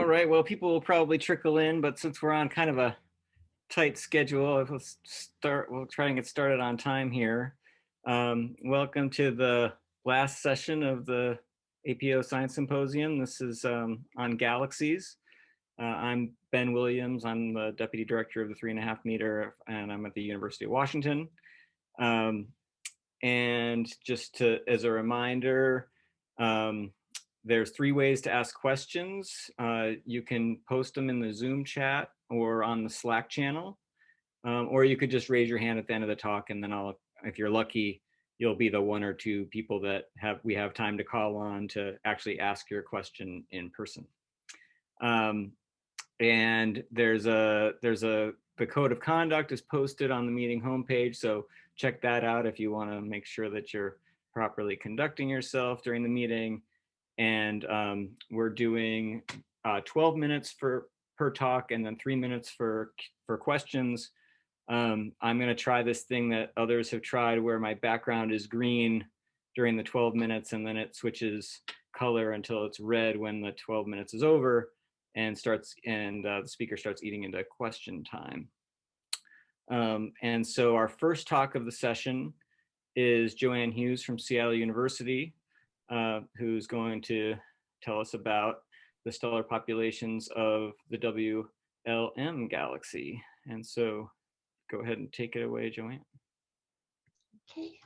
All right, well, people will probably trickle in, but since we're on kind of a tight schedule, we'll try and get started on time here. Welcome to the last session of the APO Science Symposium. This is on galaxies. I'm Ben Williams. I'm the Deputy Director of the 3.5 meter, and I'm at the University of Washington. And just as a reminder, there's 3 ways to ask questions. You can post them in the Zoom chat or on the Slack channel, or you could just raise your hand at the end of the talk, and then if you're lucky, you'll be the 1 or 2 people that we have time to call on to actually ask your question in person. And the code of conduct is posted on the meeting homepage, so check that out if you want to make sure that you're properly conducting yourself during the meeting. And we're doing 12 minutes per talk, and then 3 minutes for questions. I'm going to try this thing that others have tried, where my background is green during the 12 minutes, and then it switches color until it's red when the 12 minutes is over, and the speaker starts eating into question time. And so our first talk of the session is Joanne Hughes from Seattle University, who's going to tell us about the stellar populations of the WLM galaxy. And so go ahead and take it away, Joanne. Okay.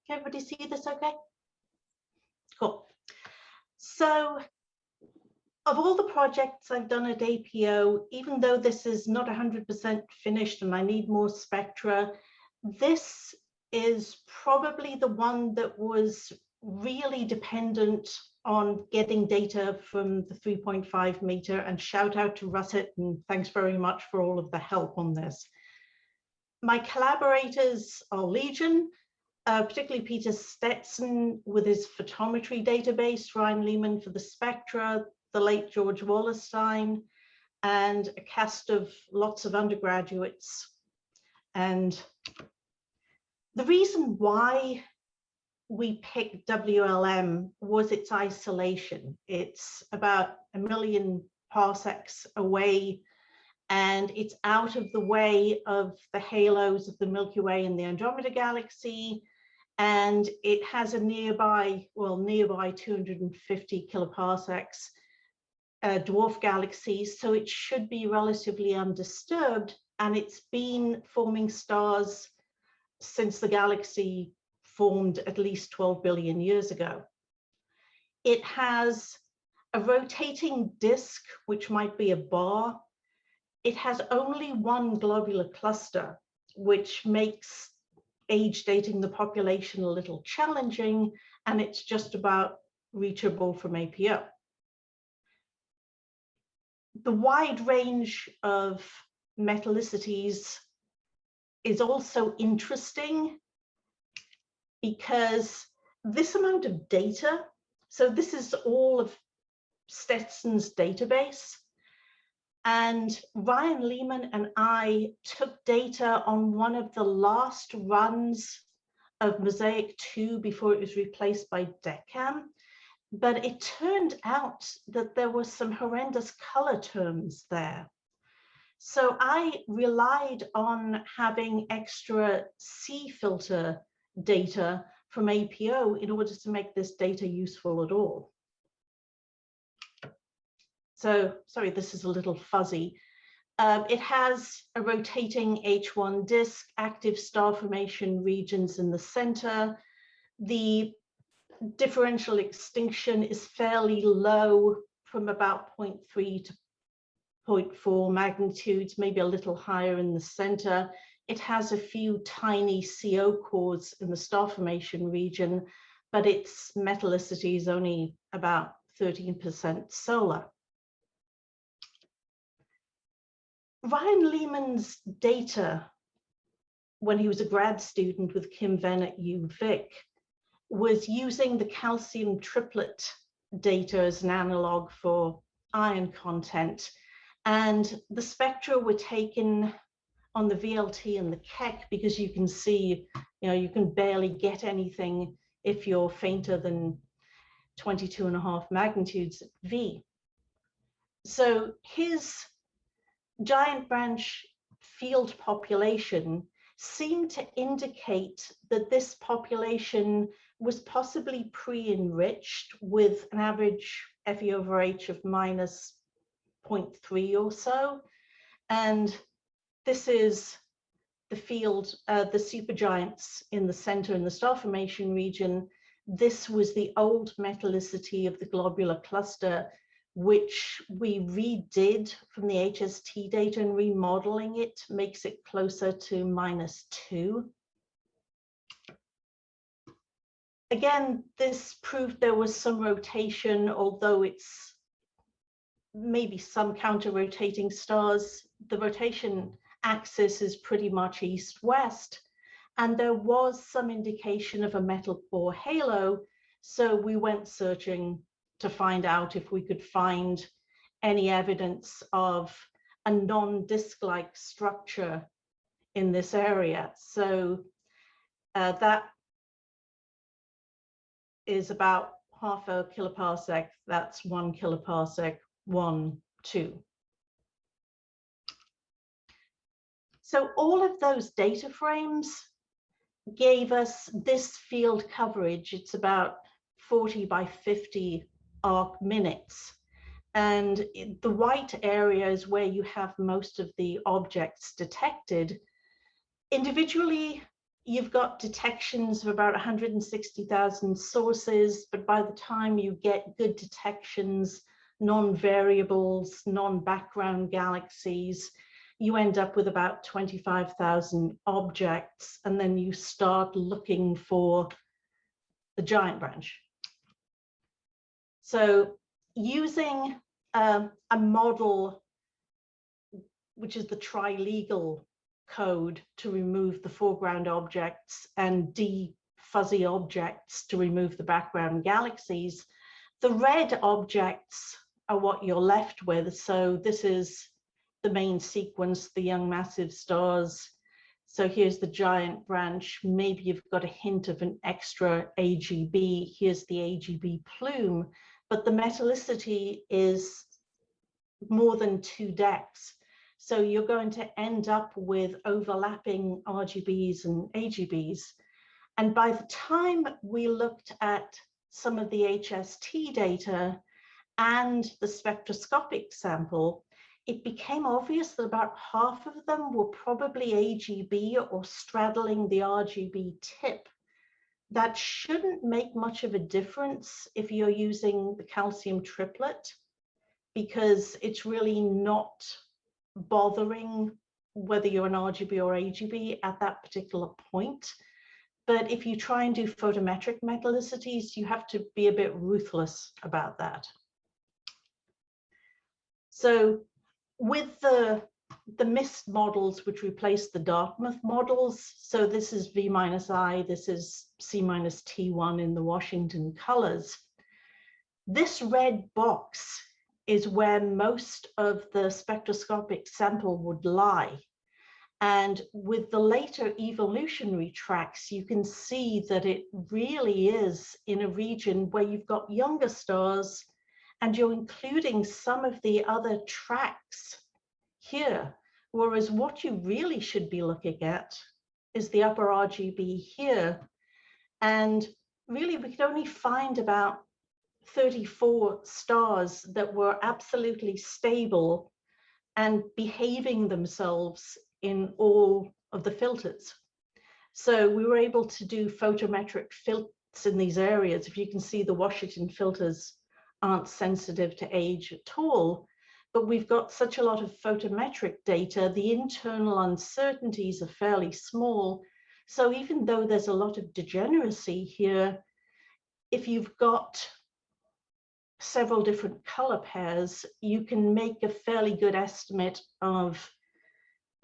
Can everybody see this okay? Cool. So of all the projects I've done at APO, even though this is not 100% finished and I need more spectra, this is probably the one that was really dependent on getting data from the 3.5 meter, and shout out to Russet and thanks very much for all of the help on this. My collaborators are legion, particularly Peter Stetson with his photometry database, Ryan Lehman for the spectra, the late George Wallerstein, and a cast of lots of undergraduates. And the reason why we picked WLM was its isolation. It's about 1 million parsecs away, and it's out of the way of the halos of the Milky Way and the Andromeda Galaxy, and it has a nearby 250 kiloparsecs dwarf galaxy, so it should be relatively undisturbed, and it's been forming stars since the galaxy formed at least 12 billion years ago. It has a rotating disk, which might be a bar. It has only 1 globular cluster, which makes age dating the population a little challenging, and it's just about reachable from APO. The wide range of metallicities is also interesting because this amount of data, so this is all of Stetson's database, and Ryan Lehman and I took data on one of the last runs of Mosaic 2 before it was replaced by DECAM. But it turned out that there were some horrendous color terms there. So I relied on having extra C filter data from APO in order to make this data useful at all. So, sorry, this is a little fuzzy. It has a rotating H1 disk, active star formation regions in the center. The differential extinction is fairly low, from about 0.3 to 0.4 magnitudes, maybe a little higher in the center. It has a few tiny CO cores in the star formation region, but its metallicity is only about 13% solar. Ryan Lehman's data, when he was a grad student with Kim Venn at UVic, was using the calcium triplet data as an analog for iron content. And the spectra were taken on the VLT and the Keck, because you can see, you can barely get anything if you're fainter than 22.5 magnitudes at V. So his giant branch field population seemed to indicate that this population was possibly pre-enriched with an average FE over H of minus 0.3 or so. And this is the field, the supergiants in the center in the star formation region. This was the old metallicity of the globular cluster, which we redid from the HST data, and remodeling it makes it closer to -2. Again, this proved there was some rotation, although it's maybe some counter-rotating stars. The rotation axis is pretty much east-west, and there was some indication of a metal core halo, so we went searching to find out if we could find any evidence of a non-disk-like structure in this area. So that is about half a kiloparsec. That's 1 kiloparsec, 1, 2. So all of those data frames gave us this field coverage. It's about 40 by 50 arc minutes. And the white area is where you have most of the objects detected. Individually, you've got detections of about 160,000 sources, but by the time you get good detections, non-variables, non-background galaxies, you end up with about 25,000 objects, and then you start looking for the giant branch. So using a model, which is the trilegal code to remove the foreground objects and defuzzy objects to remove the background galaxies, the red objects are what you're left with. So this is the main sequence, the young massive stars. So here's the giant branch. Maybe you've got a hint of an extra AGB. Here's the AGB plume, but the metallicity is more than 2 decks. So you're going to end up with overlapping RGBs and AGBs. And by the time we looked at some of the HST data and the spectroscopic sample, it became obvious that about half of them were probably AGB or straddling the RGB tip. That shouldn't make much of a difference if you're using the calcium triplet, because it's really not bothering whether you're an RGB or AGB at that particular point. But if you try and do photometric metallicities, you have to be a bit ruthless about that. So with the MIST models, which replaced the Dartmouth models, so this is V-I, this is C-T1 in the Washington colors. This red box is where most of the spectroscopic sample would lie. And with the later evolutionary tracks, you can see that it really is in a region where you've got younger stars, and you're including some of the other tracks here. Whereas what you really should be looking at is the upper RGB here. And really, we could only find about 34 stars that were absolutely stable and behaving themselves in all of the filters. So we were able to do photometric filters in these areas. If you can see, the Washington filters aren't sensitive to age at all, but we've got such a lot of photometric data, the internal uncertainties are fairly small. So even though there's a lot of degeneracy here, if you've got several different color pairs, you can make a fairly good estimate of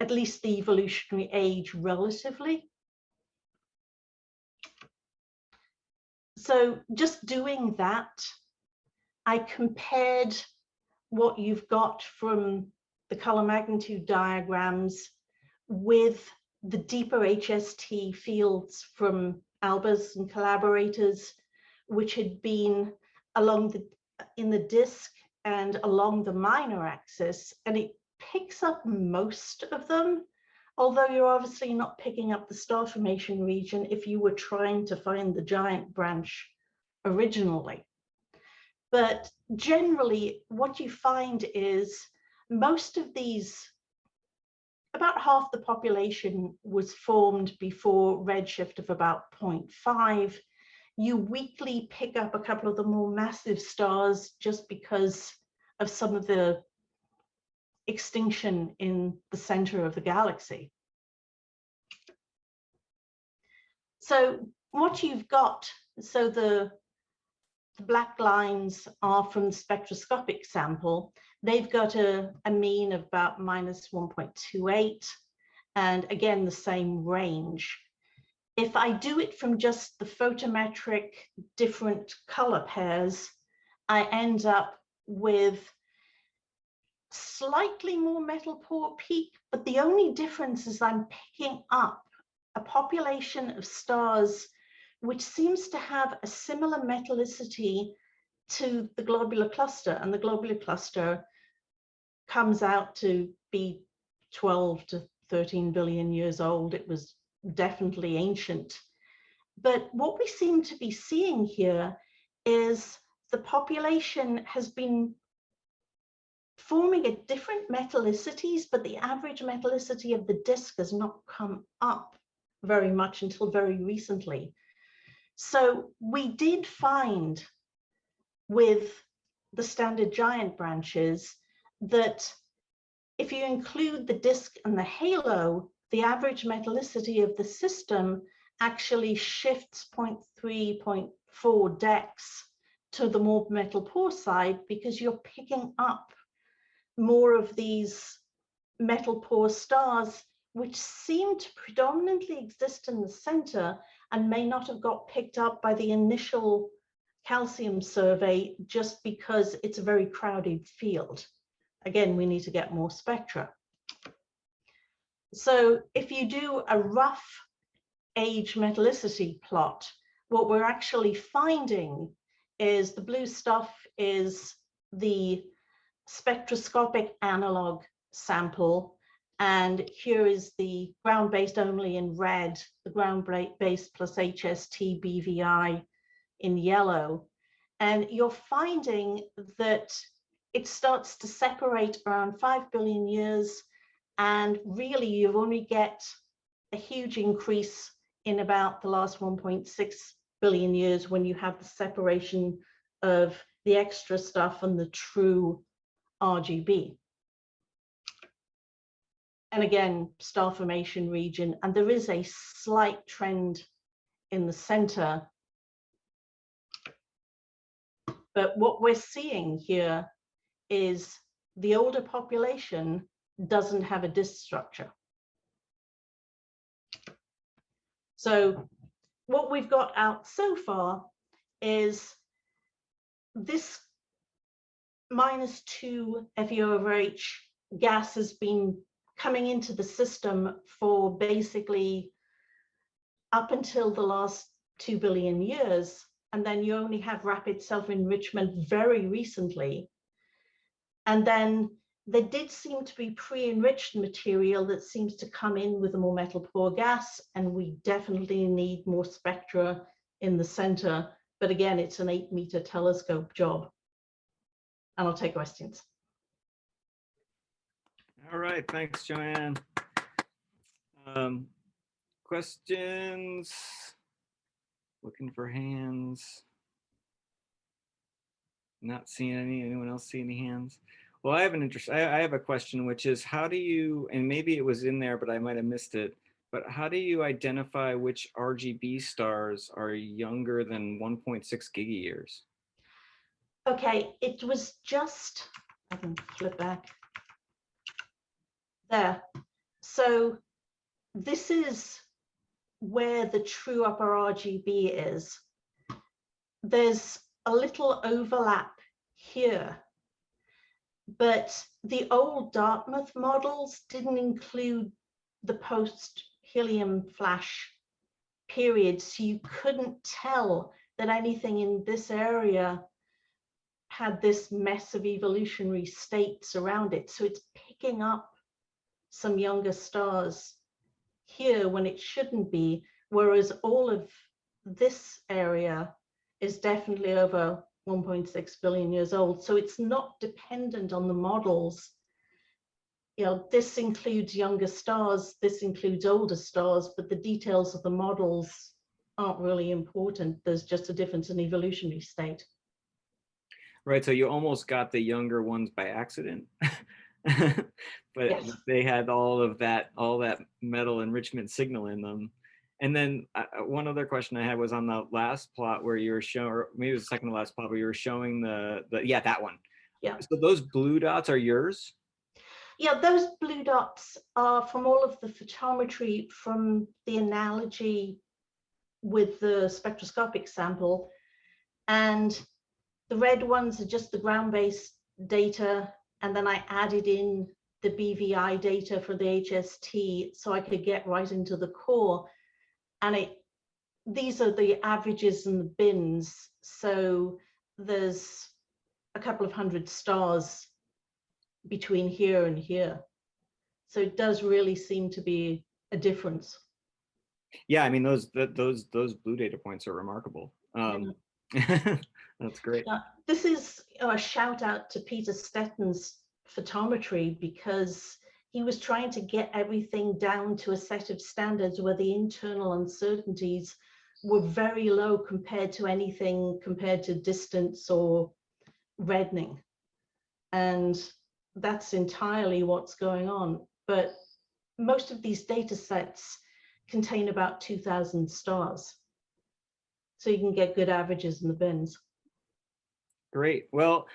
at least the evolutionary age relatively. So just doing that, I compared what you've got from the color magnitude diagrams with the deeper HST fields from Albers and collaborators, which had been in the disk and along the minor axis, and it picks up most of them, although you're obviously not picking up the star formation region if you were trying to find the giant branch originally. But generally, what you find is most of these, about half the population was formed before redshift of about 0.5. You weakly pick up a couple of the more massive stars just because of some of the extinction in the center of the galaxy. So what you've got, so the black lines are from the spectroscopic sample. They've got a mean of about minus 1.28, and again, the same range. If I do it from just the photometric different color pairs, I end up with slightly more metal poor peak, but the only difference is I'm picking up a population of stars which seems to have a similar metallicity to the globular cluster, and the globular cluster comes out to be 12 to 13 billion years old. It was definitely ancient. But what we seem to be seeing here is the population has been forming at different metallicities, but the average metallicity of the disk has not come up very much until very recently. So we did find with the standard giant branches that if you include the disk and the halo, the average metallicity of the system actually shifts 0.3, 0.4 dex to the more metal poor side, because you're picking up more of these metal poor stars, which seem to predominantly exist in the center and may not have got picked up by the initial calcium survey just because it's a very crowded field. Again, we need to get more spectra. So if you do a rough age metallicity plot, what we're actually finding is the blue stuff is the spectroscopic analog sample, and here is the ground-based only in red, the ground-based plus HST BVI in yellow. And you're finding that it starts to separate around 5 billion years, and really you only get a huge increase in about the last 1.6 billion years when you have the separation of the extra stuff and the true RGB. And again, star formation region, and there is a slight trend in the center. But what we're seeing here is the older population doesn't have a disk structure. So what we've got out so far is this -2 FeO/H gas has been coming into the system for basically up until the last 2 billion years. And then you only have rapid self-enrichment very recently. And then there did seem to be pre-enriched material that seems to come in with a more metal poor gas, and we definitely need more spectra in the center. But again, it's an 8-meter telescope job. And I'll take questions. All right, thanks, Joanne. Questions? Looking for hands. Not seeing any. Anyone else see any hands? Well, I have an interest. I have a question, which is how do you, and maybe it was in there, but I might have missed it, but how do you identify which RGB stars are younger than 1.6 gigayears? Okay, it was just, I can flip back. There. So this is where the true upper RGB is. There's a little overlap here, but the old Dartmouth models didn't include the post-helium flash period, so you couldn't tell that anything in this area had this mess of evolutionary states around it. So it's picking up some younger stars here when it shouldn't be, whereas all of this area is definitely over 1.6 billion years old. So it's not dependent on the models. You know, this includes younger stars, this includes older stars, but the details of the models aren't really important. There's just a difference in evolutionary state. Right, so you almost got the younger ones by accident. But Yes. they had all that metal enrichment signal in them. And then one other question I had was on the last plot where you were showing, or maybe it was the second to last plot where you were showing the yeah, that one. Yeah. So those blue dots are yours? Yeah, those blue dots are from all of the photometry from the analogy with the spectroscopic sample. And the red ones are just the ground-based data. And then I added in the BVI data for the HST so I could get right into the core. And these are the averages and the bins. So there's a couple of hundred stars between here and here. So it does really seem to be a difference. Yeah, I mean those blue data points are remarkable. That's great. This is a shout out to Peter Stetton's photometry, because he was trying to get everything down to a set of standards where the internal uncertainties were very low compared to distance or reddening. And that's entirely what's going on. But most of these data sets contain about 2,000 stars. So you can get good averages in the bins. Great. Well,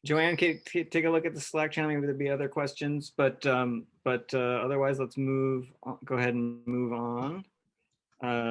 Joanne, take a look at the Slack channel. Maybe there'll be other questions, but otherwise, let's go ahead and move on.